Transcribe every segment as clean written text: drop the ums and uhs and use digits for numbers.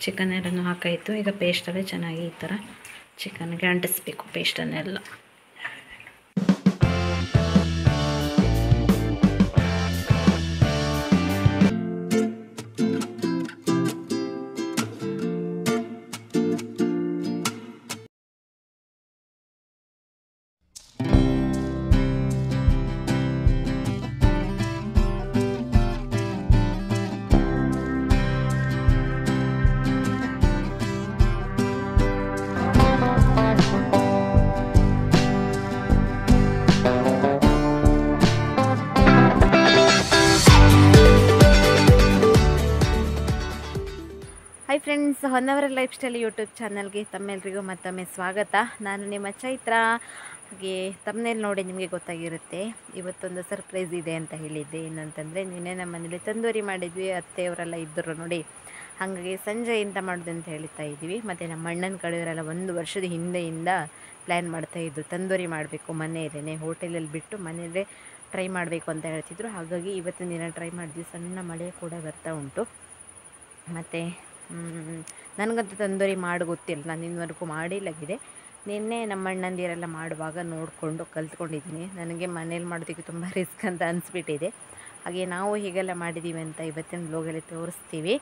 Chicken ಎಲ್ಲನೂ ಹಾಕಾಯಿತು. ಈಗ ಪೇಸ್ಟಲ್ಲೇ ಚೆನ್ನಾಗಿ ಈ ಥರ ಚಿಕನ್ಗೆ ಅಂಟಿಸ್ಬೇಕು ಪೇಸ್ಟನ್ನೆಲ್ಲ. Hi friends, Honnavara lifestyle YouTube ಚಾನಲ್ಗೆ ತಮ್ಮೆಲ್ಲರಿಗೂ ಮತ್ತೊಮ್ಮೆ ಸ್ವಾಗತ. ನಾನು ನಿಮ್ಮ ಚೈತ್ರ. ಹಾಗೆ ತಮ್ಮನೇಲಿ ನೋಡಿ ನಿಮಗೆ ಗೊತ್ತಾಗಿರುತ್ತೆ, ಇವತ್ತೊಂದು ಸರ್ಪ್ರೈಸ್ ಇದೆ ಅಂತ ಹೇಳಿದ್ದೆ. ಏನಂತಂದರೆ ನಿನ್ನೆ ನಮ್ಮ ಮನೇಲಿ ತಂದೂರಿ ಮಾಡಿದ್ವಿ, ಅತ್ತೆಯವರೆಲ್ಲ ಇದ್ದರು ನೋಡಿ. ಹಾಗಾಗಿ ಸಂಜೆ ಎಂತ ಮಾಡೋದು ಅಂತ ಹೇಳ್ತಾ ಇದ್ವಿ. ಮತ್ತು ನಮ್ಮ ಅಣ್ಣನ ಕಡೆಯವರೆಲ್ಲ 1 ವರ್ಷದ ಹಿಂದೆಯಿಂದ ಪ್ಲ್ಯಾನ್ ಮಾಡ್ತಾಯಿದ್ರು, ತಂದೂರಿ ಮಾಡಬೇಕು ಮನೆಯಲ್ಲೇ, ಹೋಟೆಲಲ್ಲಿ ಬಿಟ್ಟು ಮನೆಯಲ್ಲೇ ಟ್ರೈ ಮಾಡಬೇಕು ಅಂತ ಹೇಳ್ತಿದ್ರು. ಹಾಗಾಗಿ ಇವತ್ತಿನ ದಿನ ಟ್ರೈ ಮಾಡಿದ್ವಿ. ಸಣ್ಣ ಮಳೆ ಕೂಡ ಬರ್ತಾ ಉಂಟು. ಮತ್ತು ನನಗಂತೂ ತಂದೂರಿ ಮಾಡಿ ಗೊತ್ತಿಲ್ಲ, ನಾನು ಇನ್ನವರೆಗೂ ಮಾಡಿಲ್ಲಾಗಿದೆ. ನಿನ್ನೆ ನಮ್ಮ ಅಣ್ಣಂದಿರೆಲ್ಲ ಮಾಡುವಾಗ ನೋಡಿಕೊಂಡು ಕಲ್ತ್ಕೊಂಡಿದ್ದೀನಿ. ನನಗೆ ಮನೇಲಿ ಮಾಡೋದಕ್ಕೆ ತುಂಬ ರಿಸ್ಕ್ ಅಂತ ಅನಿಸ್ಬಿಟ್ಟಿದೆ. ಹಾಗೆ ನಾವು ಹೀಗೆಲ್ಲ ಮಾಡಿದ್ದೀವಿ ಅಂತ ಇವತ್ತಿನ ಬ್ಲಾಗಲ್ಲಿ ತೋರಿಸ್ತೀವಿ.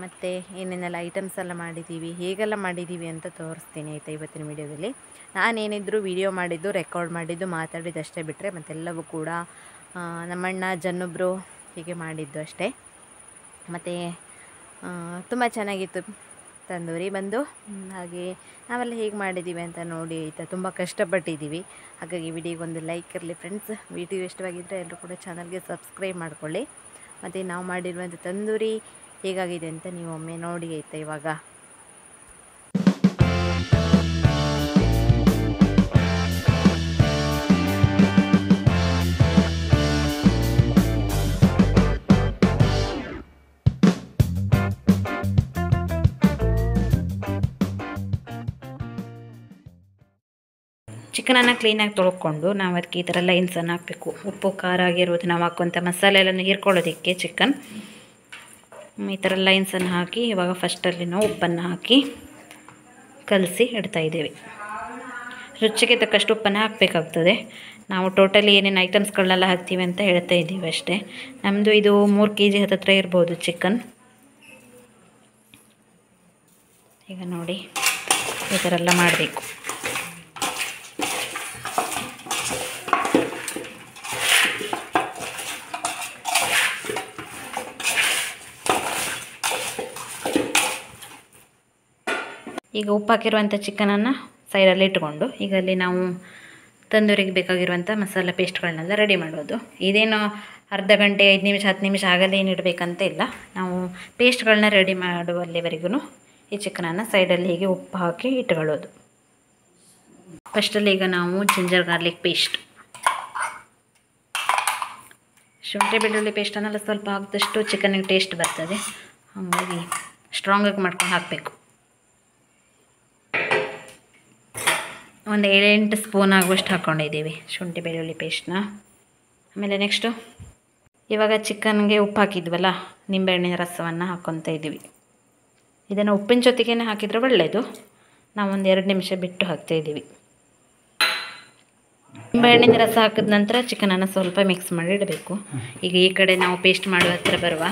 ಮತ್ತು ಏನೇನೆಲ್ಲ ಐಟಮ್ಸ್ ಎಲ್ಲ ಮಾಡಿದ್ದೀವಿ, ಹೇಗೆಲ್ಲ ಮಾಡಿದ್ದೀವಿ ಅಂತ ತೋರಿಸ್ತೀನಿ ಆಯಿತಾ ಇವತ್ತಿನ ವೀಡಿಯೋದಲ್ಲಿ. ನಾನೇನಿದ್ರು ವೀಡಿಯೋ ಮಾಡಿದ್ದು, ರೆಕಾರ್ಡ್ ಮಾಡಿದ್ದು, ಮಾತಾಡಿದ್ದು ಅಷ್ಟೇ ಬಿಟ್ಟರೆ ಮತ್ತೆಲ್ಲವೂ ಕೂಡ ನಮ್ಮಣ್ಣ ಜನ್ನೊಬ್ಬರು ಹೀಗೆ ಮಾಡಿದ್ದು ಅಷ್ಟೇ. ಮತ್ತು ತುಂಬ ಚೆನ್ನಾಗಿತ್ತು ತಂದೂರಿ ಬಂದು. ಹಾಗೆ ನಾವೆಲ್ಲ ಹೇಗೆ ಮಾಡಿದ್ದೀವಿ ಅಂತ ನೋಡಿ ಆಯಿತಾ, ತುಂಬ ಕಷ್ಟಪಟ್ಟಿದ್ದೀವಿ. ಹಾಗಾಗಿ ವಿಡಿಯೋಗೆ ಒಂದು ಲೈಕ್ ಇರಲಿ ಫ್ರೆಂಡ್ಸ್. ವಿಡಿಯೋ ಇಷ್ಟವಾಗಿದ್ದರೆ ಎಲ್ಲರೂ ಕೂಡ ಚಾನಲ್ಗೆ ಸಬ್ಸ್ಕ್ರೈಬ್ ಮಾಡ್ಕೊಳ್ಳಿ. ಮತ್ತು ನಾವು ಮಾಡಿರುವಂಥ ತಂದೂರಿ ಹೇಗಾಗಿದೆ ಅಂತ ನೀವು ಒಮ್ಮೆ ನೋಡಿ ಆಯಿತಾ. ಇವಾಗ ಚಿಕನನ್ನು ಕ್ಲೀನಾಗಿ ತೊಳ್ಕೊಂಡು ನಾವು ಅದಕ್ಕೆ ಈ ಥರ ಲೈನ್ಸನ್ನು ಹಾಕಬೇಕು. ಉಪ್ಪು ಖಾರ ಆಗಿರೋದು ನಾವು ಹಾಕುವಂಥ ಮಸಾಲೆ ಎಲ್ಲ ಹೀರ್ಕೊಳ್ಳೋದಕ್ಕೆ ಚಿಕನ್ ಈ ಥರ ಲೈನ್ಸನ್ನು ಹಾಕಿ ಇವಾಗ ಫಸ್ಟಲ್ಲಿ ನಾವು ಉಪ್ಪನ್ನು ಹಾಕಿ ಕಲಸಿ ಇಡ್ತಾಯಿದ್ದೀವಿ. ರುಚಿಗೆ ತಕ್ಕಷ್ಟು ಉಪ್ಪನ್ನು ಹಾಕಬೇಕಾಗ್ತದೆ. ನಾವು ಟೋಟಲಿ ಏನೇನು ಐಟಮ್ಸ್ಗಳನ್ನೆಲ್ಲ ಹಾಕ್ತೀವಿ ಅಂತ ಹೇಳ್ತಾ ಇದ್ದೀವಿ ಅಷ್ಟೇ. ನಮ್ಮದು ಇದು 3 kg ಹತ್ತಿರ ಇರ್ಬೋದು ಚಿಕನ್. ಈಗ ನೋಡಿ ಈ ಥರ ಎಲ್ಲ ಮಾಡಬೇಕು. ಈಗ ಉಪ್ಪು ಹಾಕಿರುವಂಥ ಚಿಕನನ್ನು ಸೈಡಲ್ಲಿ ಇಟ್ಕೊಂಡು ಈಗ ಅಲ್ಲಿ ನಾವು ತಂದೂರಿಗೆ ಬೇಕಾಗಿರುವಂಥ ಮಸಾಲೆ ಪೇಸ್ಟ್ಗಳನ್ನೆಲ್ಲ ರೆಡಿ ಮಾಡೋದು. ಇದೇನು ಅರ್ಧ ಗಂಟೆ 5 ನಿಮಿಷ 10 ನಿಮಿಷ ಆಗಲೇ ಏನು ಇಡಬೇಕಂತ ಇಲ್ಲ. ನಾವು ಪೇಸ್ಟ್ಗಳನ್ನ ರೆಡಿ ಮಾಡುವಲ್ಲಿವರೆಗೂ ಈ ಚಿಕನನ್ನು ಸೈಡಲ್ಲಿ ಹೀಗೆ ಉಪ್ಪು ಹಾಕಿ ಇಟ್ಕೊಳ್ಳೋದು. ಫಸ್ಟಲ್ಲಿ ಈಗ ನಾವು ಜಿಂಜರ್ ಗಾರ್ಲಿಕ್ ಪೇಸ್ಟ್, ಶುಂಠಿ ಬೆಳ್ಳುಳ್ಳಿ ಪೇಸ್ಟನ್ನೆಲ್ಲ ಸ್ವಲ್ಪ ಹಾಕಿದಷ್ಟು ಚಿಕನ್ನಿಗೆ ಟೇಸ್ಟ್ ಬರ್ತದೆ. ಹಾಗಾಗಿ ಸ್ಟ್ರಾಂಗಾಗಿ ಮಾಡ್ಕೊಂಡು ಹಾಕಬೇಕು. ಒಂದು 7-8 ಸ್ಪೂನ್ ಆಗುವಷ್ಟು ಹಾಕ್ಕೊಂಡಿದ್ದೀವಿ ಶುಂಠಿ ಬೆಳ್ಳುಳ್ಳಿ ಪೇಸ್ಟ್ನ. ಆಮೇಲೆ ನೆಕ್ಸ್ಟು ಇವಾಗ ಚಿಕನ್ಗೆ ಉಪ್ಪು ಹಾಕಿದ್ವಲ್ಲ, ನಿಂಬೆಹಣ್ಣಿನ ರಸವನ್ನು ಹಾಕ್ಕೊತಾ ಇದ್ದೀವಿ. ಇದನ್ನು ಉಪ್ಪಿನ ಜೊತೆಗೇ ಹಾಕಿದರೆ ಒಳ್ಳೆಯದು. ನಾವೊಂದು 2 ನಿಮಿಷ ಬಿಟ್ಟು ಹಾಕ್ತಾಯಿದ್ದೀವಿ. ನಿಂಬೆಹಣ್ಣಿನ ರಸ ಹಾಕಿದ ನಂತರ ಚಿಕನನ್ನು ಸ್ವಲ್ಪ ಮಿಕ್ಸ್ ಮಾಡಿ ಇಡಬೇಕು. ಈಗ ಈ ಕಡೆ ನಾವು ಪೇಸ್ಟ್ ಮಾಡುವ ಹತ್ರ ಬರುವ.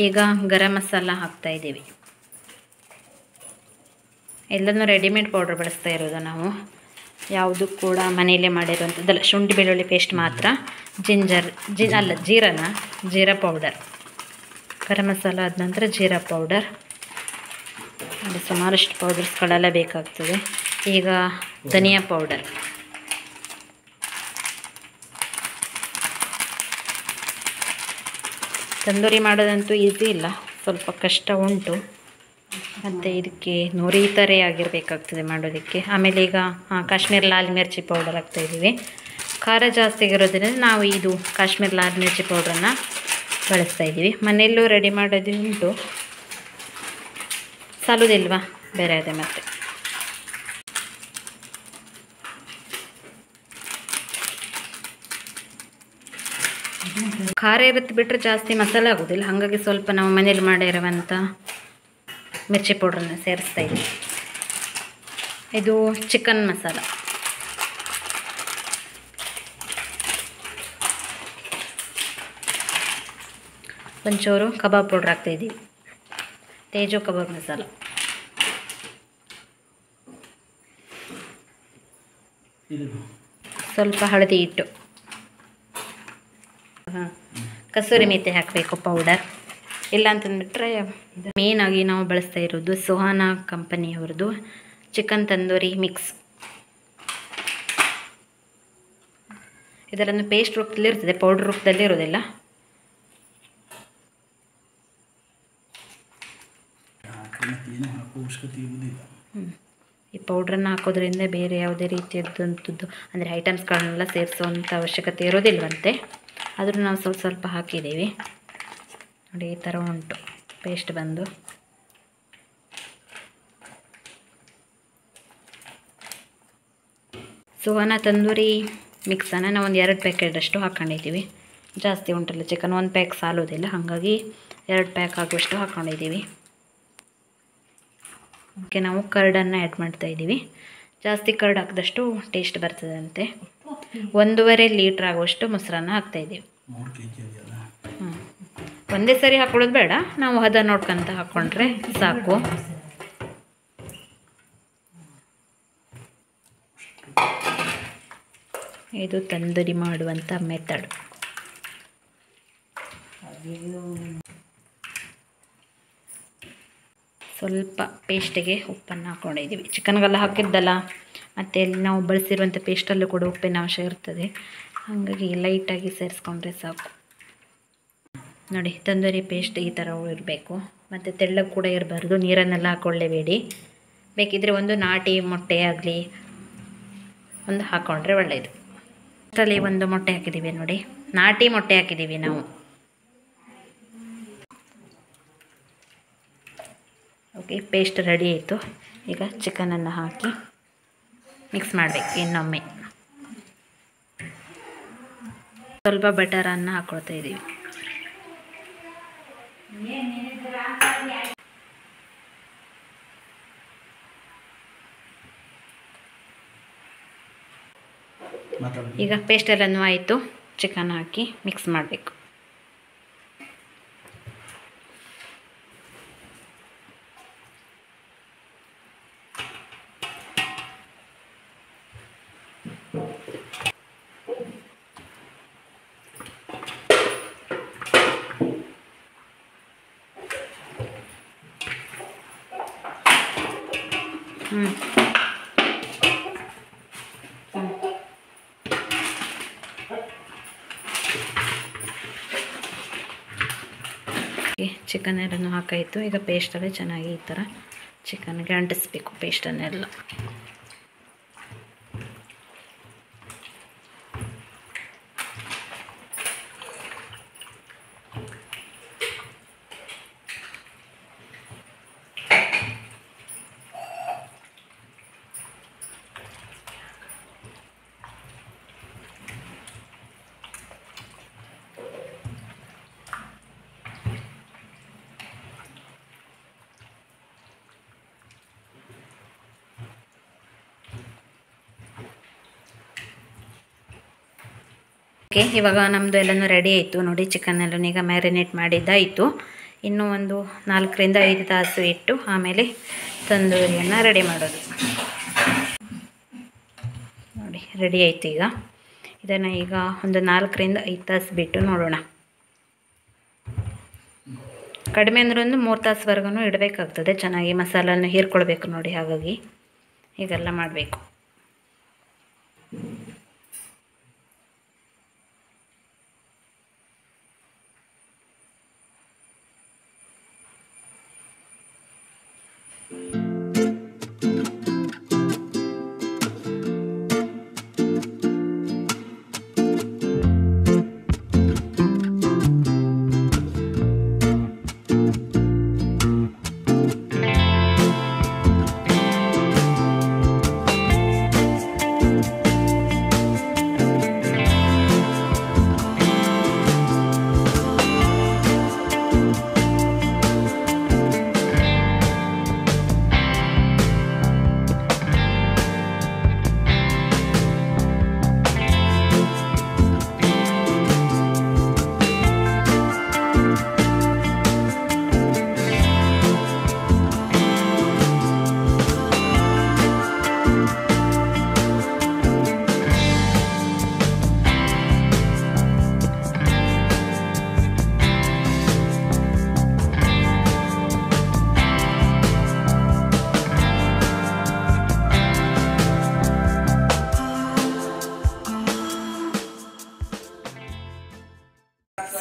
ಈಗ ಗರಂ ಮಸಾಲ ಹಾಕ್ತಾಯಿದ್ದೀವಿ. ಎಲ್ಲನೂ ರೆಡಿಮೇಡ್ ಪೌಡ್ರ್ ಬಳಸ್ತಾ ಇರೋದು ನಾವು, ಯಾವುದು ಕೂಡ ಮನೆಯಲ್ಲೇ ಮಾಡಿರುವಂಥದ್ದಲ್ಲ. ಶುಂಠಿ ಬೆಳ್ಳುಳ್ಳಿ ಪೇಸ್ಟ್ ಮಾತ್ರ, ಜೀರಾ ಪೌಡರ್, ಗರಂ ಮಸಾಲ ಆದ ನಂತರ ಜೀರಾ ಪೌಡರ್, ಅಲ್ಲಿ ಸುಮಾರಷ್ಟು ಪೌಡರ್ಸ್ಗಳೆಲ್ಲ ಬೇಕಾಗ್ತದೆ. ಈಗ ಧನಿಯಾ ಪೌಡರ್, ತಂದೂರಿ ಮಾಡೋದಂತೂ ಈಸಿ ಇಲ್ಲ, ಸ್ವಲ್ಪ ಕಷ್ಟ ಉಂಟು. ಮತ್ತು ಇದಕ್ಕೆ ನುರಿತರೆ ಆಗಿರಬೇಕಾಗ್ತದೆ ಮಾಡೋದಕ್ಕೆ. ಆಮೇಲೆ ಈಗ ಕಾಶ್ಮೀರ್ ಲಾಲ್ ಮಿರ್ಚಿ ಪೌಡರ್ ಹಾಕ್ತಾಯಿದ್ದೀವಿ. ಖಾರ ಜಾಸ್ತಿ ಆಗಿರೋದ್ರಿಂದ ನಾವು ಇದು ಕಾಶ್ಮೀರ್ ಲಾಲ್ ಮಿರ್ಚಿ ಪೌಡ್ರನ್ನು ಬಳಸ್ತಾಯಿದ್ದೀವಿ. ಮನೆಯಲ್ಲೂ ರೆಡಿ ಮಾಡೋದು ಉಂಟು, ಸಾಲೋದಿಲ್ವಾ, ಬೇರೆ ಅದೇ. ಮತ್ತು ಖಾರ ಇರುತ್ತೆ ಬಿಟ್ಟರೆ ಜಾಸ್ತಿ ಮಸಾಲೆ ಆಗೋದಿಲ್ಲ, ಹಾಗಾಗಿ ಸ್ವಲ್ಪ ನಾವು ಮನೇಲಿ ಮಾಡಿರುವಂಥ ಮಿರ್ಚಿ ಪೌಡ್ರನ್ನ ಸೇರಿಸ್ತಾ ಇದ್ದೀವಿ. ಇದು ಚಿಕನ್ ಮಸಾಲ. ಒಂಚೂರು ಕಬಾಬ್ ಪೌಡ್ರ್ ಹಾಕ್ತಾಯಿದ್ದೀವಿ, ತೇಜು ಕಬಾಬ್ ಮಸಾಲ. ಸ್ವಲ್ಪ ಹಳದಿ ಹಿಟ್ಟು, ಕಸೂರಿ ಮೆಥಿ ಹಾಕಬೇಕು ಪೌಡರ್. ಇಲ್ಲ ಅಂತಂದ್ಬಿಟ್ರೆ ಮೇನಾಗಿ ನಾವು ಬಳಸ್ತಾ ಇರೋದು ಸುಹಾನಾ ಕಂಪನಿಯವ್ರದ್ದು ಚಿಕನ್ ತಂದೂರಿ ಮಿಕ್ಸ್. ಇದರನ್ನು ಪೇಸ್ಟ್ ರೂಪದಲ್ಲಿ ಇರ್ತದೆ, ಪೌಡರ್ ರೂಪದಲ್ಲಿ ಇರೋದಿಲ್ಲ. ಈ ಪೌಡ್ರನ್ನು ಹಾಕೋದ್ರಿಂದ ಬೇರೆ ಯಾವುದೇ ರೀತಿಯದಂಥದ್ದು ಅಂದರೆ ಐಟಮ್ಸ್ಗಳನ್ನೆಲ್ಲ ಸೇರಿಸುವಂಥ ಅವಶ್ಯಕತೆ ಇರೋದಿಲ್ವಂತೆ. ಆದರೂ ನಾವು ಸ್ವಲ್ಪ ಸ್ವಲ್ಪ ಹಾಕಿದ್ದೀವಿ ನೋಡಿ. ಈ ಥರ ಉಂಟು ಪೇಸ್ಟ್ ಬಂದು. ಸುಹಾನಾ ತಂದೂರಿ ಮಿಕ್ಸನ್ನು ನಾವು ಒಂದು 2 ಪ್ಯಾಕೆಟಷ್ಟು ಹಾಕ್ಕೊಂಡಿದ್ದೀವಿ. ಜಾಸ್ತಿ ಉಂಟಲ್ಲ ಚಿಕನ್, 1 ಪ್ಯಾಕ್ ಸಾಲೋದಿಲ್ಲ, ಹಾಗಾಗಿ 2 ಪ್ಯಾಕ್ ಆಗುವಷ್ಟು ಹಾಕ್ಕೊಂಡಿದ್ದೀವಿ. ಓಕೆ, ನಾವು ಕರ್ಡನ್ನು ಆ್ಯಡ್ ಮಾಡ್ತಾಯಿದ್ದೀವಿ. ಜಾಸ್ತಿ ಕರ್ಡ್ ಹಾಕಿದಷ್ಟು ಟೇಸ್ಟ್ ಬರ್ತದಂತೆ. 1.5 ಲೀಟ್ರ್ ಆಗುವಷ್ಟು ಮೊಸರನ್ನ ಹಾಕ್ತಾಯಿದ್ದೀವಿ. ಒಂದೇ ಸರಿ ಹಾಕೊಳ್ಳೋದು ಬೇಡ, ನಾವು ಹದ ನೋಡ್ಕೊಂತ ಹಾಕ್ಕೊಂಡ್ರೆ ಸಾಕು. ಇದು ತಂದೂರಿ ಮಾಡುವಂಥ ಮೆಥಡ್. ಸ್ವಲ್ಪ ಪೇಸ್ಟಿಗೆ ಉಪ್ಪನ್ನು ಹಾಕ್ಕೊಂಡಿದ್ದೀವಿ. ಚಿಕನ್ಗೆಲ್ಲ ಹಾಕಿದ್ದಲ್ಲ, ಮತ್ತು ಇಲ್ಲಿ ನಾವು ಬಳಸಿರುವಂಥ ಪೇಸ್ಟಲ್ಲೂ ಕೂಡ ಉಪ್ಪಿನ ಅಂಶ ಇರ್ತದೆ, ಹಾಗಾಗಿ ಲೈಟಾಗಿ ಸೇರಿಸ್ಕೊಂಡ್ರೆ ಸಾಕು. ನೋಡಿ, ತಂದೂರಿ ಪೇಸ್ಟ್ ಈ ಥರ ಇರಬೇಕು, ಮತ್ತು ತೆಳ್ಳಗೆ ಕೂಡ ಇರಬಾರ್ದು. ನೀರನ್ನೆಲ್ಲ ಹಾಕ್ಕೊಳ್ಳೇಬೇಡಿ. ಬೇಕಿದ್ದರೆ ಒಂದು ನಾಟಿ ಮೊಟ್ಟೆ ಆಗಲಿ ಒಂದು ಹಾಕ್ಕೊಂಡ್ರೆ ಒಳ್ಳೆಯದು. ಅಷ್ಟರಲ್ಲಿ ಒಂದು ಮೊಟ್ಟೆ ಹಾಕಿದ್ದೀವಿ ನೋಡಿ, ನಾಟಿ ಮೊಟ್ಟೆ ಹಾಕಿದ್ದೀವಿ ನಾವು. ಓಕೆ, ಪೇಸ್ಟ್ ರೆಡಿ ಆಯಿತು. ಈಗ ಚಿಕನನ್ನು ಹಾಕಿ ಮಿಕ್ಸ್ ಮಾಡಬೇಕು ಇನ್ನೊಮ್ಮೆ. ಸ್ವಲ್ಪ ಬಟರನ್ನು ಹಾಕ್ಕೊಳ್ತಾ ಇದ್ದೀವಿ. ಈಗ ಪೇಸ್ಟೆಲ್ಲನೂ ಆಯಿತು, ಚಿಕನ್ ಹಾಕಿ ಮಿಕ್ಸ್ ಮಾಡಬೇಕು. ಚಿಕನ್ ಎಲ್ಲನೂ ಹಾಕಾಯಿತು. ಈಗ ಪೇಸ್ಟಲ್ಲೇ ಚೆನ್ನಾಗಿ ಈ ಥರ ಚಿಕನ್ಗೆ ಅಂಟಿಸ್ಬೇಕು ಪೇಸ್ಟನ್ನೆಲ್ಲ. ಓಕೆ, ಇವಾಗ ನಮ್ಮದು ಎಲ್ಲನೂ ರೆಡಿ ಆಯಿತು ನೋಡಿ. ಚಿಕನ್ ಎಲ್ಲನೂ ಈಗ ಮ್ಯಾರಿನೇಟ್ ಮಾಡಿದ್ದಾಯಿತು. ಇನ್ನೂ ಒಂದು 4 ರಿಂದ 5 ತಾಸು ಇಟ್ಟು ಆಮೇಲೆ ತಂದೂರಿಯನ್ನು ರೆಡಿ ಮಾಡೋದು. ನೋಡಿ, ರೆಡಿ ಆಯಿತು. ಈಗ ಇದನ್ನು ಈಗ ಒಂದು 4 ರಿಂದ 5 ತಾಸು ಬಿಟ್ಟು ನೋಡೋಣ. ಕಡಿಮೆ ಅಂದರೆ ಒಂದು 3 ತಾಸುವರೆಗೂ ಇಡಬೇಕಾಗ್ತದೆ. ಚೆನ್ನಾಗಿ ಮಸಾಲನ್ನು ಹೀರ್ಕೊಳ್ಬೇಕು ನೋಡಿ, ಹಾಗಾಗಿ ಹೀಗೆಲ್ಲ ಮಾಡಬೇಕು.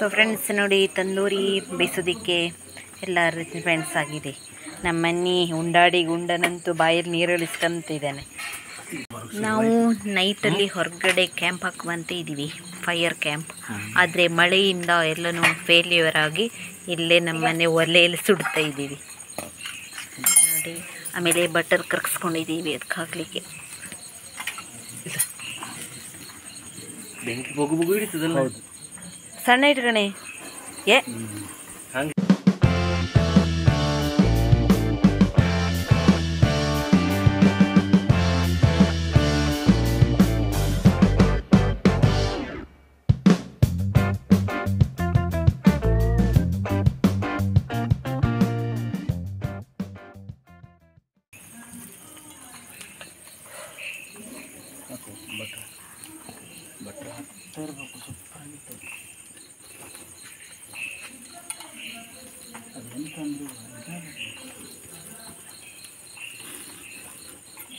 ಸೊ ಫ್ರೆಂಡ್ಸ್ ನೋಡಿ, ತಂದೂರಿ ಬೇಯಿಸೋದಕ್ಕೆ ಎಲ್ಲ ಫ್ರೆಂಡ್ಸ್ ಆಗಿದೆ. ನಮ್ಮ ಮನೆ ಉಂಡಾಡಿ ಗುಂಡನಂತೂ ಬಾಯಲ್ಲಿ ನೀರಳಿಸ್ಕೊಂತಿದ್ದಾನೆ. ನಾವು ನೈಟಲ್ಲಿ ಹೊರಗಡೆ ಕ್ಯಾಂಪ್ ಹಾಕುವಂತ ಇದ್ದೀವಿ, ಫೈರ್ ಕ್ಯಾಂಪ್. ಆದರೆ ಮಳೆಯಿಂದ ಎಲ್ಲನೂ ಫೇಲ್ಯೂರ್ ಆಗಿ ಇಲ್ಲೇ ನಮ್ಮನೆ ಒಲೆಯಲ್ಲಿ ಸುಡ್ತಾ ಇದ್ದೀವಿ ನೋಡಿ. ಆಮೇಲೆ ಬಟರ್ ಕರಗಿಸ್ಕೊಂಡಿದ್ದೀವಿ ಅದಕ್ಕೆ ಹಾಕಲಿಕ್ಕೆ. ಸಣ್ಣ ಇಟ್ಕಣೆ ಏ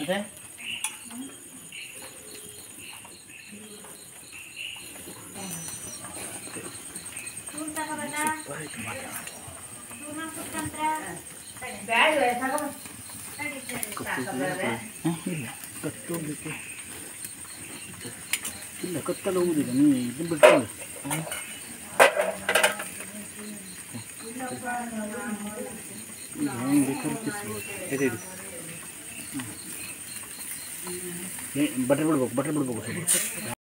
ಅದೇ ಇಲ್ಲ ಕತ್ತಲು ಹೋಗುದಿಲ್ಲ, ನೀವು ಇದನ್ನು ಬಿಡ್ತೀವಿ. ಬಟರ್ ಬಿಡ್ಬೇಕು ಸ್ವಲ್ಪ.